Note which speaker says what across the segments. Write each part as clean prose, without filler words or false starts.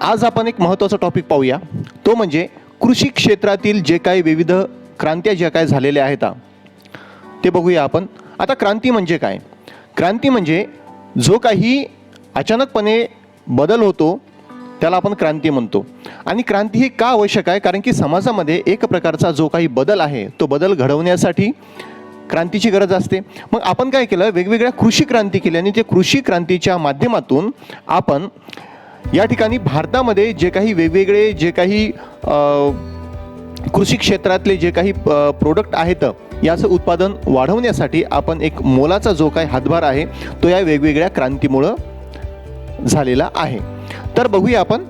Speaker 1: आज आपण एक महत्त्वाचा टॉपिक पाहूया, तो म्हणजे कृषी क्षेत्रातील जे काही विविध क्रांत्या ज्या काय झालेल्या आहेत ते बघूया आपण. आता क्रांती म्हणजे काय? क्रांती म्हणजे जो काही अचानकपणे बदल होतो त्याला आपण क्रांती म्हणतो. आणि क्रांती ही का आवश्यक आहे? कारण की समाजामध्ये एक प्रकारचा जो काही बदल आहे तो बदल घडवण्यासाठी क्रांतीची गरज असते. मग आपण काय केलं, वेगवेगळ्या कृषी क्रांती केल्या आणि ते कृषी क्रांतीच्या माध्यमातून आपण या ठिकाणी भारतामध्ये जे काही वेगवेगळे जे काही कृषी क्षेत्रातले जे काही प्रोडक्ट आहेत याचं उत्पादन वाढवण्यासाठी आपण एक मोलाचा जो काही हातभार आहे तो या वेगवेगळ्या क्रांतीमुळं झालेला आहे. तर बघूया आपण.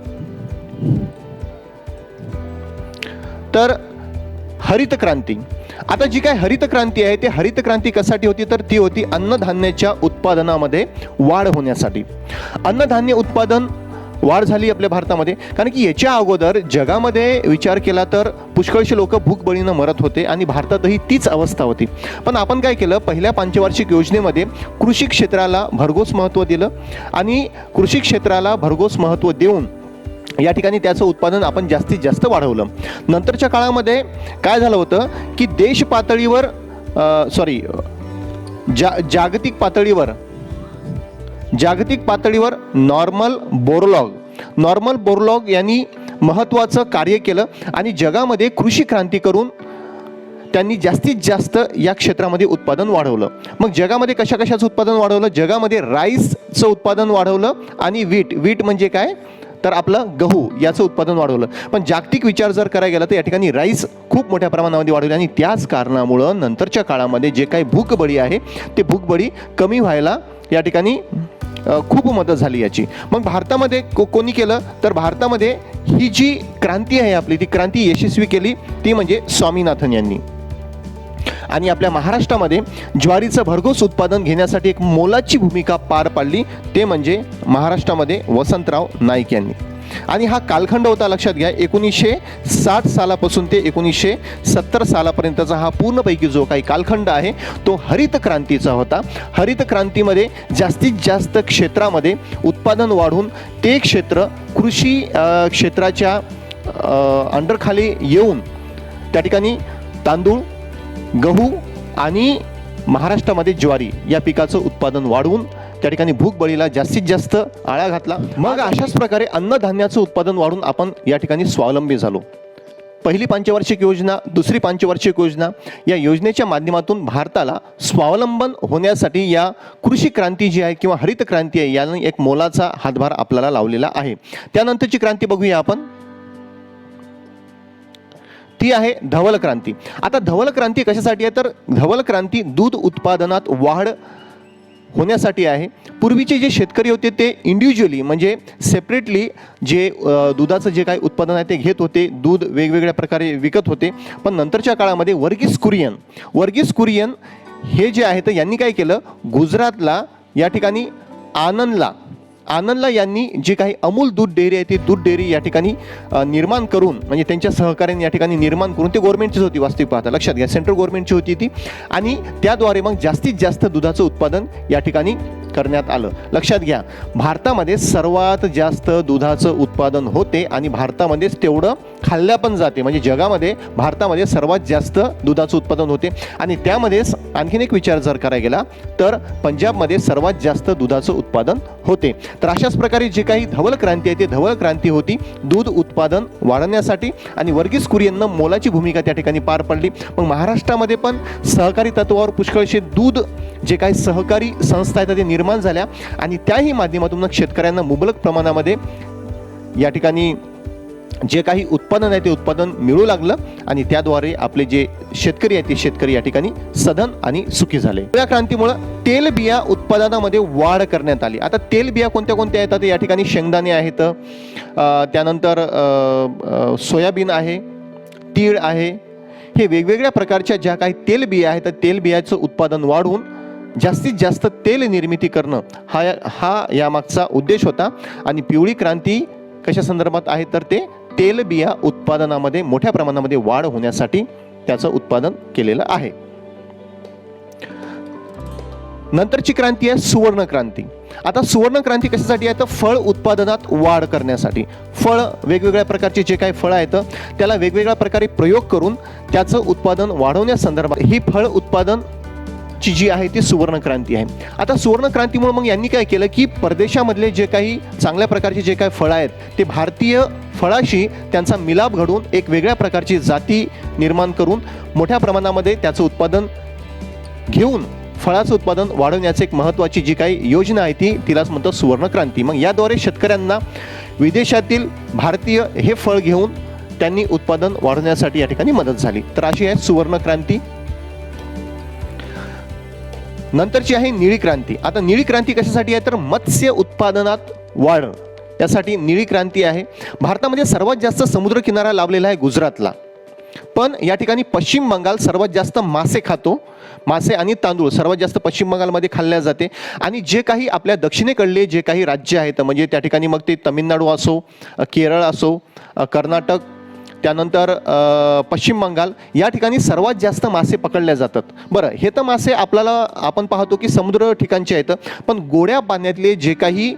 Speaker 1: तर हरित क्रांती. आता जी काय हरित क्रांती आहे ते हरित क्रांती कशासाठी होती? तर ती होती अन्नधान्याच्या उत्पादनामध्ये वाढ होण्यासाठी. अन्नधान्य उत्पादन वाढ झाली आपल्या भारतामध्ये, कारण की याच्या अगोदर जगामध्ये विचार केला तर पुष्कळशे लोक भूकबळीनं मरत होते आणि भारतातही तीच अवस्था होती. पण आपण काय केलं, पहिल्या पंचवार्षिक योजनेमध्ये कृषी क्षेत्राला भरघोस महत्त्व दिलं आणि कृषी क्षेत्राला भरघोस महत्त्व देऊन या ठिकाणी त्याचं उत्पादन आपण जास्तीत जास्त वाढवलं. नंतरच्या काळामध्ये काय झालं होतं की देश पातळीवर जागतिक पातळीवर नॉर्मन बोरलॉग यांनी महत्त्वाचं कार्य केलं आणि जगामध्ये कृषी क्रांती करून त्यांनी जास्तीत जास्त या क्षेत्रामध्ये उत्पादन वाढवलं. मग जगामध्ये कशाचं उत्पादन वाढवलं? जगामध्ये राईसचं उत्पादन वाढवलं आणि वीट म्हणजे काय तर आपलं गहू याचं उत्पादन वाढवलं. पण जागतिक विचार जर करायला गेला तर या ठिकाणी राईस खूप मोठ्या प्रमाणामध्ये वाढवली आणि त्याच कारणामुळं नंतरच्या काळामध्ये जे काही भूकबळी आहे ते भूकबळी कमी व्हायला या ठिकाणी खूप मदत झाली याची. मग भारतामध्ये कोणी केलं तर भारतामध्ये ही जी क्रांती आहे आपली ती क्रांती यशस्वी केली ती म्हणजे स्वामीनाथन यांनी. आणि आपल्या महाराष्ट्रामध्ये ज्वारीचं भरघोस उत्पादन घेण्यासाठी एक मोलाची भूमिका पार पाडली ते म्हणजे महाराष्ट्रामध्ये वसंतराव नाईक यांनी. आणि हा कालखंड होता, लक्षात घ्या, 1960 सालापासून ते 1970 सालापर्यंतचा हा पूर्णपैकी जो काही कालखंड आहे तो हरित क्रांतीचा होता. हरित क्रांतीमध्ये जास्तीत जास्त क्षेत्रामध्ये उत्पादन वाढून ते क्षेत्र कृषी क्षेत्राच्या अंडरखाली येऊन त्या ठिकाणी तांदूळ, गहू आणि महाराष्ट्रामध्ये ज्वारी या पिकाचं उत्पादन वाढवून त्या ठिकाणी भूकबळीला जास्तीत जास्त आळा घातला. मग अशाच प्रकारे अन्नधान्याचं उत्पादन वाढून आपण या ठिकाणी स्वावलंबी झालो. पहिली पंचवार्षिक योजना, दुसरी पंचवार्षिक योजना या योजनेच्या माध्यमातून भारताला स्वावलंबन होण्यासाठी या कृषी क्रांती जी आहे किंवा हरित क्रांती आहे याने एक मोलाचा हातभार आपल्याला लावलेला आहे. त्यानंतरची क्रांती बघूया आपण, ती आहे धवल क्रांती. आता धवल क्रांती कशासाठी आहे तर धवल क्रांती दूध उत्पादनात वाढ होण्यासाठी आहे. पूर्वीचे जे शेतकरी होते ते इंडिव्हिज्युअली म्हणजे सेपरेटली जे दुधाचं जे काही उत्पादन आहे ते घेत होते, दूध वेगवेगळ्या प्रकारे विकत होते. पण नंतरच्या काळामध्ये वर्गीस कुरियन हे जे आहेत यांनी काय केलं, गुजरातला या ठिकाणी आनंदला यांनी जी काही अमूल दूध डेअरी आहे ती दूध डेअरी या ठिकाणी निर्माण करून म्हणजे त्यांच्या सहकार्याने या ठिकाणी निर्माण करून, ती गव्हर्नमेंटचीच होती वास्तविक पाहता, लक्षात घ्या, सेंट्रल गव्हर्नमेंटची होती ती. आणि त्याद्वारे मग जास्तीत जास्त दुधाचं उत्पादन या ठिकाणी करण्यात आलं. लक्षात घ्या, भारतामध्ये सर्वात जास्त दुधाचं उत्पादन होते आणि भारतामध्येच तेवढं खाल्ल्या पण जाते. म्हणजे जगामध्ये भारतामध्ये सर्वात जास्त दुधाचं उत्पादन होते. आणि त्यामध्येच आणखीन एक विचार जर करायला गेला तर पंजाबमध्ये सर्वात जास्त दुधाचं उत्पादन होते. तर अशाच प्रकारे जे काही धवल क्रांती आहे ते धवल क्रांती होती दूध उत्पादन वाढवण्यासाठी आणि वर्गीस कुरियननं मोलाची भूमिका त्या ठिकाणी पार पडली. मग महाराष्ट्रामध्ये पण सहकारी तत्वावर पुष्कळशे दूध जे काही सहकारी संस्था आहेत ते निर्माण झाल्या आणि त्याही माध्यमातून शेतकऱ्यांना मुबलक प्रमाणामध्ये या ठिकाणी जे काही उत्पादन आहे ते उत्पादन मिळू लागलं आणि त्याद्वारे आपले जे शेतकरी आहेत ते शेतकरी या ठिकाणी सधन आणि सुखी झाले. या क्रांतीमुळे तेलबिया उत्पादनामध्ये वाढ करण्यात आली. आता तेलबिया कोणत्या कोणत्या येतात या ठिकाणी? शेंगदाणे आहेत, त्यानंतर सोयाबीन आहे, तीळ आहे. हे वेगवेगळ्या प्रकारच्या ज्या काही तेलबिया आहेत त्या तेलबियाचं उत्पादन वाढवून जास्तीत जास्त तेल निर्मिती करणं हा यामागचा उद्देश होता. आणि पिवळी क्रांती कशा संदर्भात आहे तर ते तेलबिया उत्पादनामध्ये मोठ्या प्रमाणामध्ये वाढ होण्यासाठी त्याचं उत्पादन केलेलं आहे. नंतरची क्रांती आहे सुवर्ण क्रांती. आता सुवर्ण क्रांती कशासाठी आहे तर फळ उत्पादनात वाढ करण्यासाठी. फळ वेगवेगळ्या प्रकारचे जे काही फळं आहेत त्याला वेगवेगळ्या प्रकारे प्रयोग करून त्याचं उत्पादन वाढवण्यासंदर्भात ही फळ उत्पादन ची जी आहे ती सुवर्ण क्रांती आहे. आता सुवर्ण क्रांतीमुळे मग यांनी काय केलं की परदेशामधले जे काही चांगल्या प्रकारचे जे काही फळं आहेत ते भारतीय फळाशी त्यांचा मिलाप घडवून एक वेगळ्या प्रकारची जाती निर्माण करून मोठ्या प्रमाणामध्ये त्याचं उत्पादन घेऊन फळाचं उत्पादन वाढवण्याची एक महत्त्वाची जी काही योजना आहे तिलाच म्हणतो सुवर्ण क्रांती. मग याद्वारे शेतकऱ्यांना विदेशातील भारतीय हे फळ घेऊन त्यांनी उत्पादन वाढवण्यासाठी या ठिकाणी मदत झाली. तर अशी आहे सुवर्ण क्रांती. नंतरची आहे निळी क्रांती. आता निळी क्रांती कशासाठी आहे तर मत्स्य उत्पादनात वाढ यासाठी निळी क्रांती आहे. भारतामध्ये सर्वात जास्त समुद्र किनारा लाभलेला आहे गुजरातला, पण या ठिकाणी पश्चिम बंगाल सर्वात जास्त मासे खातो. मासे आणि तांदूळ सर्वात जास्त पश्चिम बंगालमध्ये खाल्ल्या जाते. आणि जे काही आपल्या दक्षिणेकडले जे काही राज्य आहेत म्हणजे त्या ठिकाणी मग ते तामिळनाडू असो, केरळ असो, कर्नाटक, त्यानंतर पश्चिम बंगाल या ठिकाणी सर्वात जास्त मासे पकडले जातात. बरं, हे तर मासे आपण पाहतो की समुद्र ठिकाणचे आहेत, पण गोड्या पाण्यातले जे काही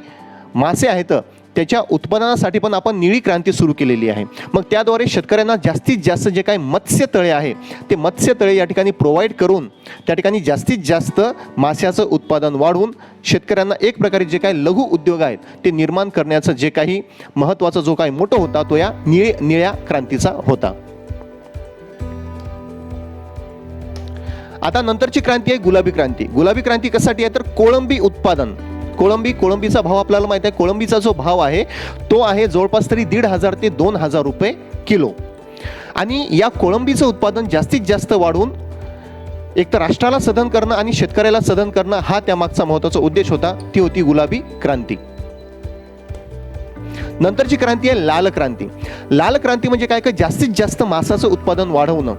Speaker 1: मासे आहेत त्याच्या उत्पादनासाठी पण आपण निळी क्रांती सुरू केलेली आहे. मग त्याद्वारे शेतकऱ्यांना जास्तीत जास्त जे काही मत्स्य तळे आहे ते मत्स्य तळे या ठिकाणी प्रोव्हाइड करून त्या ठिकाणी जास्तीत जास्त माशाचं उत्पादन वाढवून शेतकऱ्यांना एक प्रकारे जे काही लघु उद्योग आहेत ते निर्माण करण्याचं जे काही महत्त्वाचा जो काही मोठं होता तो या निळ्या क्रांतीचा होता. आता नंतरची क्रांती आहे गुलाबी क्रांती. गुलाबी क्रांती कशासाठी आहे तर कोळंबी उत्पादन. कोळंबीचा भाव आपल्याला माहिती आहे. कोळंबीचा जो भाव आहे तो आहे जवळपास तरी 1,500 ते 2,000 रुपये किलो. आणि या कोळंबीचं उत्पादन जास्तीत जास्त वाढवून एक तर राष्ट्राला सधन करणं आणि शेतकऱ्याला सधन करणं हा त्यामागचा महत्त्वाचा उद्देश होता. ती होती गुलाबी क्रांती. नंतरची क्रांती आहे लाल क्रांती. लाल क्रांती म्हणजे काय जास्तीत जास्त मांसाचं उत्पादन वाढवणं.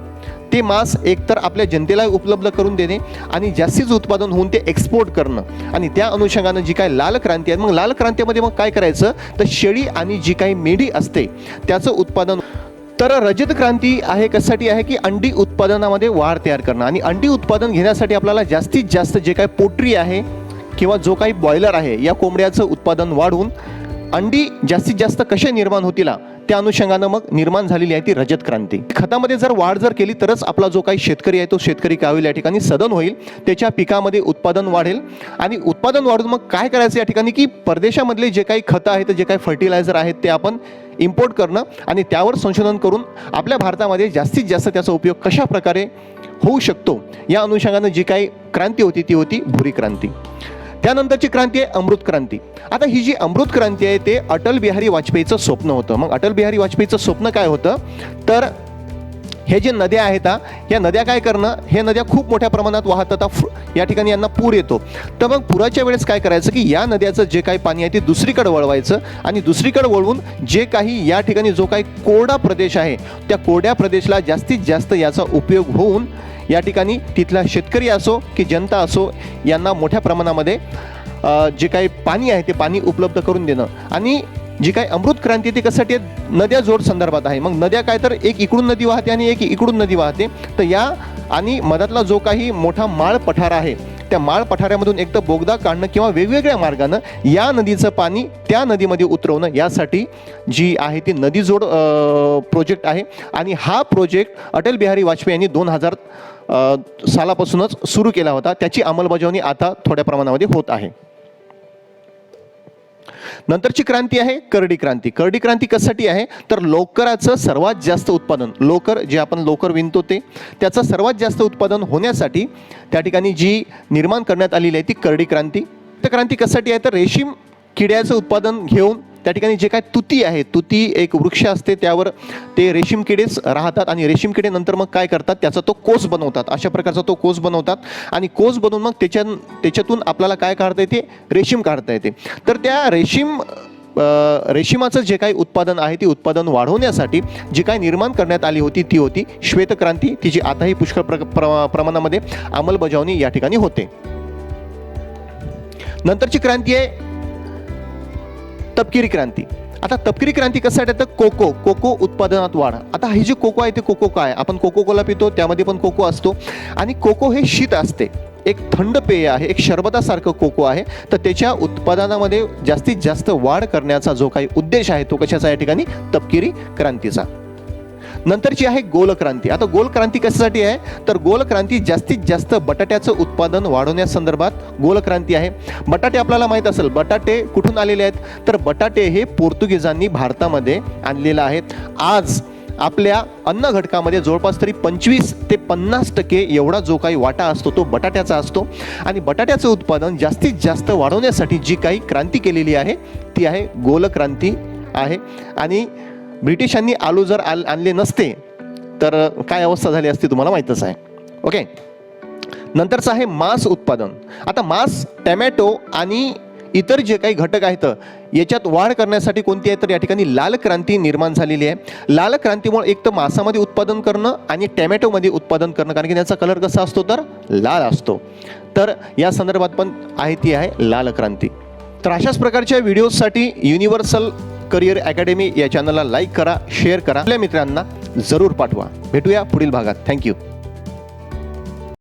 Speaker 1: ते मांस एकतर आपल्या जनतेला उपलब्ध करून देणे आणि जास्तीच उत्पादन होऊन ते एक्सपोर्ट करणं. आणि त्या अनुषंगानं जी काय लाल क्रांती आहे, मग लाल क्रांतीमध्ये मग काय करायचं तर शेळी आणि जी काही मेंढी असते त्याचं उत्पादन. तर रजत क्रांती आहे कशासाठी आहे की अंडी उत्पादनामध्ये वाढ तयार करणं. आणि अंडी उत्पादन घेण्यासाठी आपल्याला जास्तीत जास्त जे काही पोल्ट्री आहे किंवा जो काही बॉयलर आहे या कोंबड्याचं उत्पादन वाढवून अंडी जास्तीत जास्त कसे निर्माण होतील त्या अनुषंगानं मग निर्माण झालेली आहे ती रजत क्रांती. खतामध्ये जर वाढ जर केली तरच आपला जो काही शेतकरी आहे तो शेतकरी काय होईल या ठिकाणी सधन होईल, त्याच्या पिकामध्ये उत्पादन वाढेल. आणि उत्पादन वाढून मग काय करायचं या ठिकाणी की परदेशामधले जे काही खतं आहेत जे काही फर्टिलायझर आहेत ते आपण इम्पोर्ट करणं आणि त्यावर संशोधन करून आपल्या भारतामध्ये जास्तीत जास्त त्याचा उपयोग कशा प्रकारे होऊ शकतो या अनुषंगानं जी काही क्रांती होती ती होती भुरी क्रांती. त्यानंतरची क्रांती आहे अमृत क्रांती. आता ही जी अमृत क्रांती आहे ते अटल बिहारी वाजपेयीचं स्वप्न होतं. मग अटल बिहारी वाजपेयीचं स्वप्न काय होतं तर हे जे नद्या आहेत या नद्या काय करणं, हे नद्या खूप मोठ्या प्रमाणात वाहतात, या ठिकाणी यांना पूर येतो. तर मग पुराच्या वेळेस काय करायचं की या नद्याचं जे काही पाणी आहे ते दुसरीकडे वळवायचं आणि दुसरीकडे वळवून जे काही या ठिकाणी जो काही कोरडा प्रदेश आहे त्या कोरड्या प्रदेशला जास्तीत जास्त याचा उपयोग होऊन या ठिकाणी तिथला शेतकरी असो की जनता असो यांना मोठ्या प्रमाणामध्ये जे काही पाणी आहे ते पाणी उपलब्ध करून देणं. आणि जी काही अमृत क्रांती ती कशासाठी नद्या जोड संदर्भात आहे. मग नद्या काय तर एक इकडून नदी वाहते आणि एक इकडून नदी वाहते. तर या आणि मधातला जो काही मोठा माळ पठार आहे त्या माळ पठारामधून एक तर बोगदा काढणं किंवा वेगवेगळ्या मार्गानं या नदीचं पाणी त्या नदीमध्ये उतरवणं यासाठी जी आहे ती नदी जोड प्रोजेक्ट आहे. आणि हा प्रोजेक्ट अटल बिहारी वाजपेयी यांनी 2000 सालापासूनच सुरू केला होता. त्याची अंमलबजावणी आता थोड्या प्रमाणामध्ये होत आहे. नंतरची क्रांती आहे करडी क्रांती. करडी क्रांती कशासाठी आहे तर लोकराचं सर्वात जास्त उत्पादन, लोकर जे आपण लोकर विणतो त्याचं सर्वात जास्त उत्पादन होण्यासाठी त्या ठिकाणी जी निर्माण करण्यात आलेली आहे ती करडी क्रांती. तर क्रांती कशासाठी आहे तर रेशीम किड्याचं उत्पादन घेऊन त्या ठिकाणी जे काय तुती आहे, तुती एक वृक्ष असते त्यावर ते रेशीम किडेच राहतात आणि रेशीम किडे नंतर मग काय करतात त्याचा तो कोस बनवतात. अशा प्रकारचा तो कोस बनवतात आणि कोस बनवून मग त्याच्यातून आपल्याला काय काढता येते रेशीम काढता येते. तर त्या रेशीमाचं जे काही उत्पादन आहे ते उत्पादन वाढवण्यासाठी जी काही निर्माण करण्यात आली होती ती होती श्वेतक्रांती. तिची आताही पुष्कळ प्रमाणामध्ये अंमलबजावणी या ठिकाणी होते. नंतरची क्रांती आहे तपकिरी क्रांती. आता तपकिरी क्रांती कशासाठी तर कोको उत्पादनात वाढ. आता ही जी कोको आहे ते कोको काय आपण कोको कोला पितो त्यामध्ये पण कोको असतो आणि कोको हे शीत असते. एक थंड पेय आहे, एक शरबतासारखं कोको आहे, तर त्याच्या उत्पादनामध्ये जास्तीत जास्त वाढ करण्याचा जो काही उद्देश आहे तो कशाचा या ठिकाणी तपकिरी क्रांतीचा. नंतरची आहे गोल क्रांती. आता गोल क्रांती कशासाठी आहे तर गोल क्रांती जास्तीत जास्त बटाट्याचं उत्पादन वाढवण्यासंदर्भात गोल क्रांती आहे. बटाटे आपल्याला माहीत असेल, बटाटे कुठून आलेले आहेत तर बटाटे हे पोर्तुगीजांनी भारतामध्ये आणलेलं आहे. आज आपल्या अन्न घटकामध्ये जवळपास तरी 25 ते 50% एवढा जो काही वाटा असतो तो बटाट्याचा असतो. आणि बटाट्याचं उत्पादन जास्तीत जास्त वाढवण्यासाठी जी काही क्रांती केलेली आहे ती आहे गोल क्रांती आहे. आणि ब्रिटिशांनी आलू जर आणले नसते तर काय अवस्था झाली असती तुम्हाला माहीतच आहे. ओके, नंतरचं आहे मांस उत्पादन. आता मांस, टॅमॅटो आणि इतर जे काही घटक आहेत याच्यात वाढ करण्यासाठी कोणती आहे तर या ठिकाणी लाल क्रांती निर्माण झालेली आहे. लाल क्रांतीमुळे एक तर मांसामध्ये उत्पादन करणं आणि टॅमॅटोमध्ये उत्पादन करणं, कारण की त्याचा कलर कसा असतो तर लाल असतो. तर या संदर्भात पण आहे ती आहे लाल क्रांती. तर अशाच प्रकारच्या व्हिडिओजसाठी युनिव्हर्सल करिअर अकॅडमी या चॅनलला लाईक करा, शेअर करा, आपल्या मित्रांना जरूर पाठवा. भेटूया पुढील भागात. थँक्यू.